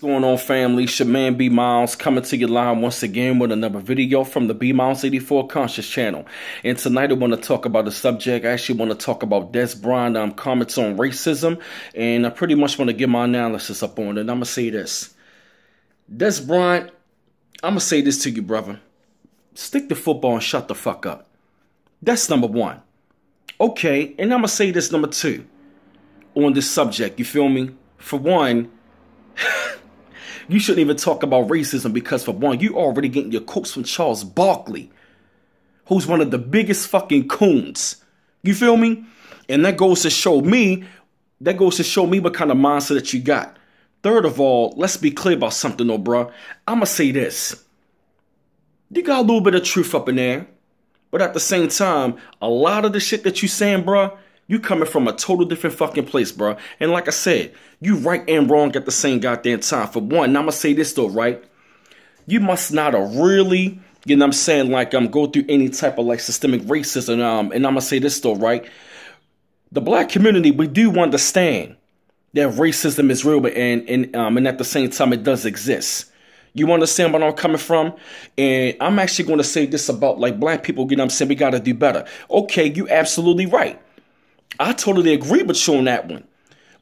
Going on, family? It's your man B Miles coming to you live once again with another video from the B Miles 84 Conscious channel. And tonight I want to talk about a subject. I actually want to talk about Des Bryant comments on racism, and I pretty much want to get my analysis up on it. And I'm gonna say this, Des Bryant, I'm gonna say this to you, brother. Stick to football and shut the fuck up. That's number one. Okay, and I'm gonna say this number two on this subject. You feel me? For one, you shouldn't even talk about racism because, for one, you already getting your quotes from Charles Barkley, who's one of the biggest fucking coons. You feel me? And that goes to show me, what kind of mindset that you got. Third of all, let's be clear about something though, bro. I'm gonna say this. You got a little bit of truth up in there, but at the same time, a lot of the shit that you saying, bro, you coming from a total different fucking place, bro. And like I said, you right and wrong at the same goddamn time. For one, now I'm going to say this though, right? You must not have really, you know what I'm saying, like go through any type of like systemic racism. And I'm going to say this though, right? The black community, we do understand that racism is real, and at the same time, it does exist. You understand where I'm coming from? And I'm actually going to say this about like black people, you know what I'm saying, we got to do better. Okay, you absolutely right. I totally agree with you on that one.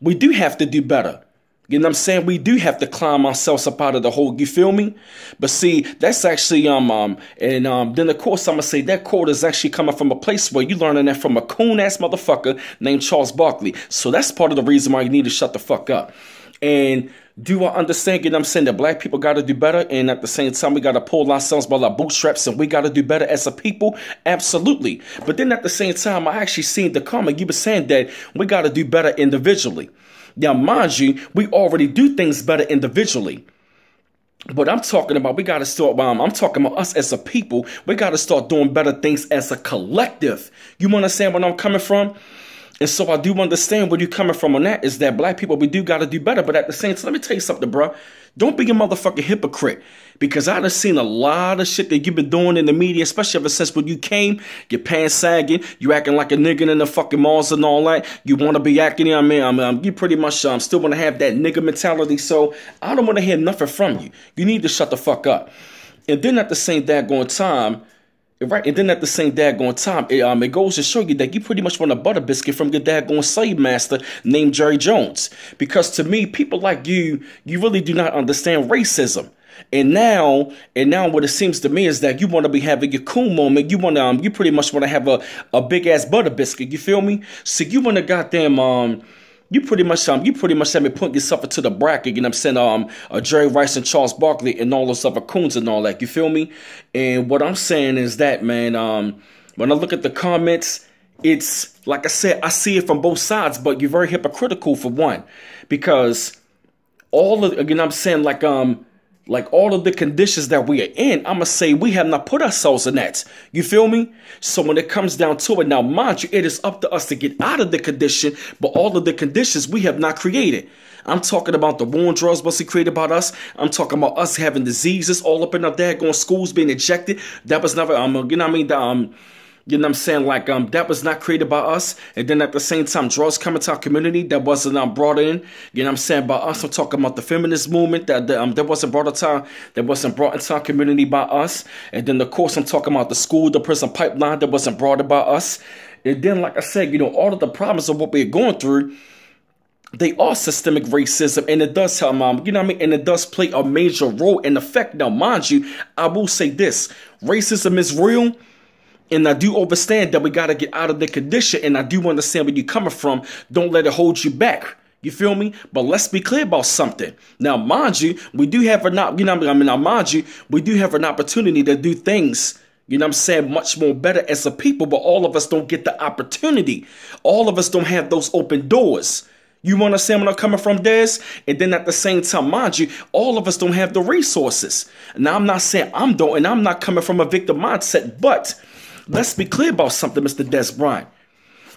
We do have to do better. You know what I'm saying? We do have to climb ourselves up out of the hole. You feel me? But see, that's actually, then of course I'm going to say that quote is actually coming from a place where you learning that from a coon-ass motherfucker named Charles Barkley. So that's part of the reason why you need to shut the fuck up. And do I understand, you know what I'm saying, that black people got to do better, and at the same time we got to pull ourselves by our bootstraps and we got to do better as a people? Absolutely. But then at the same time, I actually seen the comment. You were saying that we got to do better individually. Now, mind you, we already do things better individually. But I'm talking about we got to start, I'm talking about us as a people. We got to start doing better things as a collective. You understand where I'm coming from? And so I do understand where you're coming from on that, is that black people, we do got to do better. But at the same time, let me tell you something, bro. Don't be a motherfucking hypocrite. Because I done seen a lot of shit that you've been doing in the media, especially ever since when you came, your pants sagging, you acting like a nigga in the fucking malls and all that. You want to be acting, you know what I mean? You pretty much still want to have that nigga mentality. So I don't want to hear nothing from you. You need to shut the fuck up. And then at the same daggone time, right, and then at the same daggone time, it goes to show you that you pretty much want a butter biscuit from your daggone slave master named Jerry Jones. Because to me, people like you really do not understand racism. And now what it seems to me is that you want to be having your cool moment. You want to, you pretty much want to have a big ass butter biscuit. You feel me? So you want to goddamn, you pretty much have me putting yourself into the bracket, you know what I'm saying, Jerry Rice and Charles Barkley and all those other coons and all that, you feel me? And what I'm saying is that, man, when I look at the comments, it's, like I said, I see it from both sides, but you're very hypocritical for one, because all of, you know what I'm saying, like all of the conditions that we are in, I'm going to say we have not put ourselves in that. You feel me? So when it comes down to it, now, mind you, it is up to us to get out of the condition, but all of the conditions we have not created. I'm talking about the war on drugs wasn't created by us. I'm talking about us having diseases all up in our daggone schools being ejected. That was never, you know what I mean? You know what I'm saying? Like, that was not created by us. And then at the same time, drugs coming to our community that wasn't brought in. You know what I'm saying? By us, I'm talking about the feminist movement that wasn't brought into our community by us. And then, of course, I'm talking about the school, the prison pipeline that wasn't brought in by us. And then, like I said, you know, all of the problems of what we're going through, they are systemic racism, and it does, you know what I mean? And it does play a major role in effect. Now, mind you, I will say this, racism is real. And I do understand that we got to get out of the condition. And I do understand where you're coming from. Don't let it hold you back. You feel me? But let's be clear about something. Now, mind you, we do have we do have an opportunity to do things, you know what I'm saying, much more better as a people. But all of us don't get the opportunity. All of us don't have those open doors. You understand where I'm coming from, Des? And then at the same time, mind you, all of us don't have the resources. Now, I'm not saying I'm not coming from a victim mindset, but let's be clear about something, Mr. Des Bryant.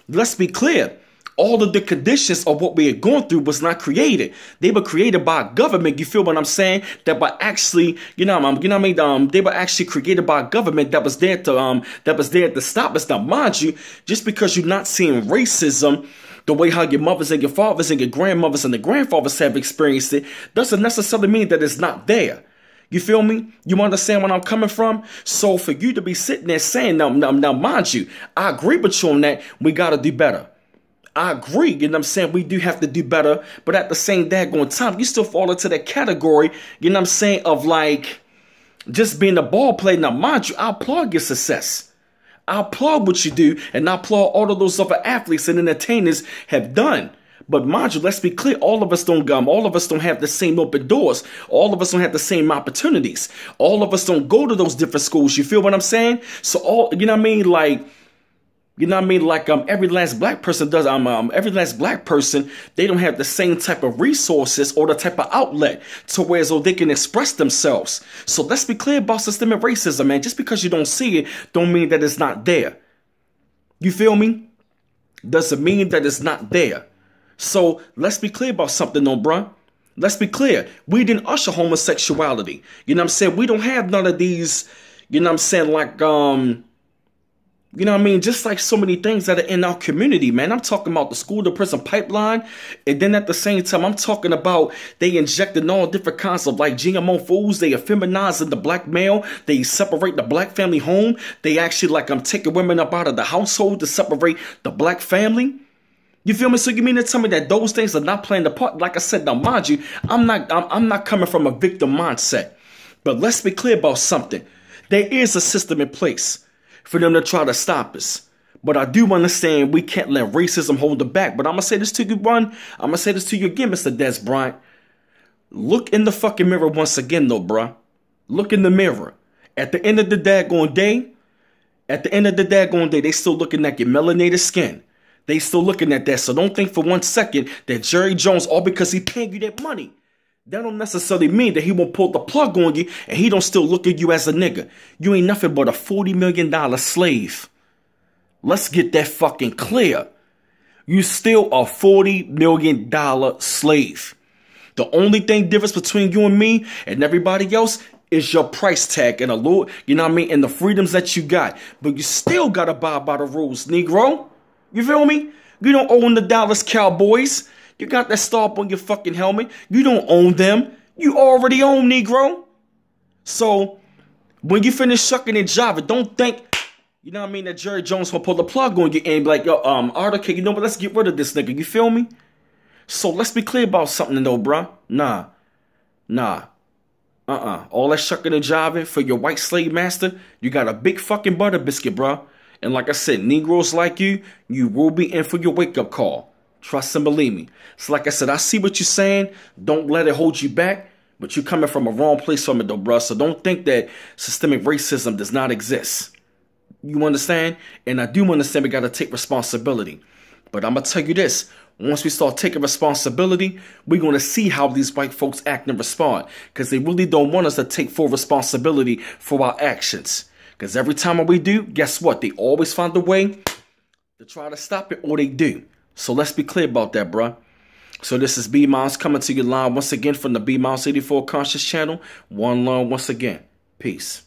Let's be clear. All of the conditions of what we are going through was not created. They were created by a government. You feel what I'm saying? That by actually, you know what I mean? They were actually created by a government that was there to stop us. Now, mind you, just because you're not seeing racism The way how your mothers and your fathers and your grandmothers and the grandfathers have experienced it doesn't necessarily mean that it's not there. You feel me? You understand where I'm coming from? So for you to be sitting there saying, now mind you, I agree with you on that. We got to do better. I agree, you know what I'm saying? We do have to do better. But at the same daggone time, you still fall into that category, you know what I'm saying, of like just being a ball player. Now, mind you, I applaud your success. I applaud what you do, and I applaud all of those other athletes and entertainers have done. But mind you, let's be clear, all of us don't have the same open doors. All of us don't have the same opportunities. All of us don't go to those different schools. You feel what I'm saying? So you know what I mean? Like, you know what I mean? Like every last black person does. Every last black person, they don't have the same type of resources or the type of outlet to where so they can express themselves. So let's be clear about systemic racism, man. Just because you don't see it, don't mean that it's not there. You feel me? Doesn't mean that it's not there. So let's be clear about something, though, bruh. Let's be clear. We didn't usher homosexuality. You know what I'm saying? We don't have none of these, you know what I'm saying, like, you know what I mean? Just like so many things that are in our community, man. I'm talking about the school to prison pipeline. And then at the same time, I'm talking about they injecting all different kinds of like GMO foods. They are feminizing the black male. They separate the black family home. They actually like taking women up out of the household to separate the black family. You feel me? So you mean to tell me that those things are not playing the part? Like I said, now mind you, I'm not coming from a victim mindset. But let's be clear about something. There is a system in place for them to try to stop us. But I do understand we can't let racism hold it back. But I'm going to say this to you, Ron. I'm going to say this to you again, Mr. Des Bryant. Look in the fucking mirror once again, though, bruh. Look in the mirror. At the end of the daggone day, they still looking at your melanated skin. They still looking at that. So don't think for 1 second that Jerry Jones, all because he paying you that money, that don't necessarily mean that he won't pull the plug on you and he don't still look at you as a nigga. You ain't nothing but a $40 million slave. Let's get that fucking clear. You still a $40 million slave. The only thing difference between you and me and everybody else is your price tag and a little, you know what I mean, and the freedoms that you got. But you still got to abide by the rules, Negro. You feel me? You don't own the Dallas Cowboys. You got that star up on your fucking helmet. You don't own them. You already own, Negro. So when you finish sucking and jiving, don't think, you know what I mean, that Jerry Jones will pull the plug on you and be like, yo, Arthur, you know what, let's get rid of this nigga. You feel me? So let's be clear about something though, bruh. Nah. All that shucking and jiving for your white slave master, you got a big fucking butter biscuit, bruh. And like I said, Negroes like you will be in for your wake-up call. Trust and believe me. So like I said, I see what you're saying. Don't let it hold you back. But you're coming from a wrong place from it though, bruh. So don't think that systemic racism does not exist. You understand? And I do understand we got to take responsibility. But I'm going to tell you this. Once we start taking responsibility, we're going to see how these white folks act and respond. Because they really don't want us to take full responsibility for our actions. Because every time we do, guess what? They always find a way to try to stop it, or they do. So let's be clear about that, bruh. So this is B-Miles coming to you live once again from the B-Miles 84 Conscious channel. One love once again. Peace.